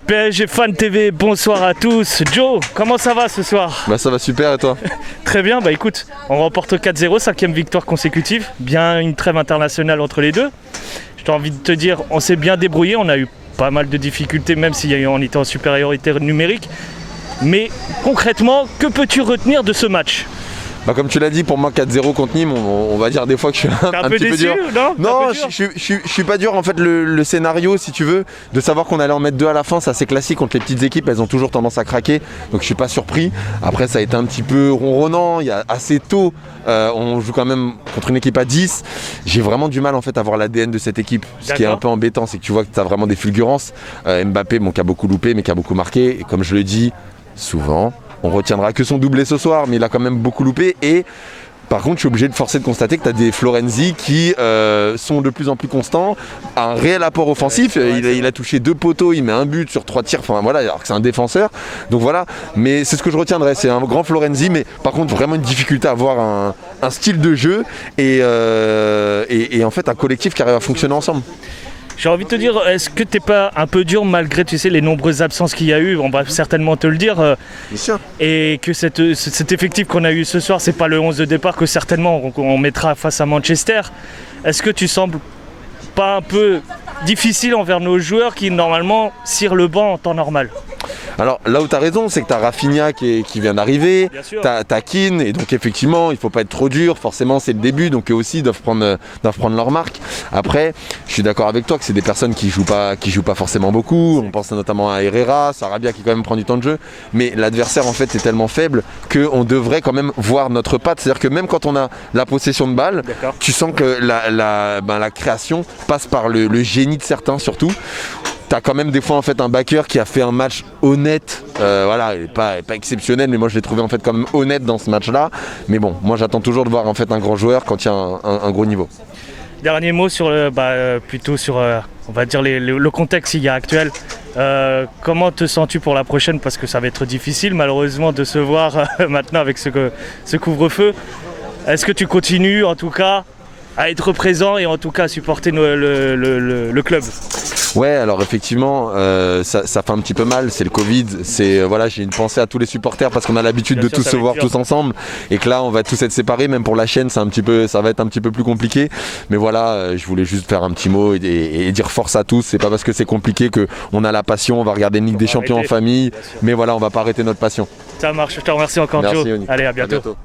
PSG Fan TV, bonsoir à tous. Joe, comment ça va ce soir? Ça va super et toi? Très bien, écoute, on remporte 4-0, 5e victoire consécutive. Bien une trêve internationale entre les deux. J'ai envie de te dire, on s'est bien débrouillé, on a eu pas mal de difficultés même si on était en supériorité numérique. Mais concrètement, que peux-tu retenir de ce match? Comme tu l'as dit, pour moi 4-0 contre Nîmes, on va dire des fois que je suis un peu petit peu déçu, dur. Non, je suis pas dur. En fait, le scénario, si tu veux, de savoir qu'on allait en mettre 2 à la fin, c'est assez classique contre les petites équipes, elles ont toujours tendance à craquer. Donc je suis pas surpris. Après, ça a été un petit peu ronronnant, il y a assez tôt. On joue quand même contre une équipe à 10. J'ai vraiment du mal en fait à voir l'ADN de cette équipe. Ce qui est un peu embêtant, c'est que tu vois que tu as vraiment des fulgurances. Mbappé, qui a beaucoup loupé, mais qui a beaucoup marqué. Et comme je le dis souvent, on retiendra que son doublé ce soir, mais il a quand même beaucoup loupé. Et par contre, je suis obligé de forcer de constater que tu as des Florenzi qui sont de plus en plus constants, un réel apport offensif. Il a touché 2 poteaux, il met un but sur 3 tirs, alors que c'est un défenseur. Donc voilà, mais c'est ce que je retiendrai, c'est un grand Florenzi, mais par contre vraiment une difficulté à avoir un style de jeu et en fait un collectif qui arrive à fonctionner ensemble. J'ai envie de te dire, est-ce que t'es pas un peu dur malgré, les nombreuses absences qu'il y a eu? On va certainement te le dire. Bien sûr. Et que cet effectif qu'on a eu ce soir, c'est pas le 11 de départ que certainement on mettra face à Manchester. Est-ce que tu sembles pas un peu difficile envers nos joueurs qui normalement cirent le banc en temps normal? Alors là où tu as raison, c'est que tu as Rafinha qui vient d'arriver, tu as Keane, et donc effectivement il ne faut pas être trop dur, forcément c'est le début, donc eux aussi doivent prendre leur marque. Après, je suis d'accord avec toi que c'est des personnes qui jouent pas forcément beaucoup, on pense notamment à Herrera, Sarabia qui quand même prend du temps de jeu, mais l'adversaire en fait est tellement faible qu'on devrait quand même voir notre patte, c'est-à-dire que même quand on a la possession de balle, tu sens que la création passe par le génie de certains surtout. T'as quand même des fois en fait un backer qui a fait un match honnête, il est pas exceptionnel, mais moi je l'ai trouvé en fait quand même honnête dans ce match-là. Mais bon, moi j'attends toujours de voir en fait un grand joueur quand il y a un gros niveau. Dernier mot sur plutôt sur on va dire le contexte actuel. Comment te sens-tu pour la prochaine? Parce que ça va être difficile malheureusement de se voir maintenant avec ce couvre-feu. Est-ce que tu continues en tout cas à être présent et en tout cas à supporter le club? Ouais, alors effectivement, ça fait un petit peu mal, c'est le Covid, j'ai une pensée à tous les supporters parce qu'on a l'habitude de tous se voir tous ensemble et que là on va tous être séparés, même pour la chaîne ça va être un petit peu plus compliqué. Mais voilà, je voulais juste faire un petit mot et dire force à tous, c'est pas parce que c'est compliqué qu'on a la passion, on va regarder une Ligue des Champions en famille, mais voilà, on va pas arrêter notre passion. Ça marche, je te remercie encore Joe. Allez, à bientôt.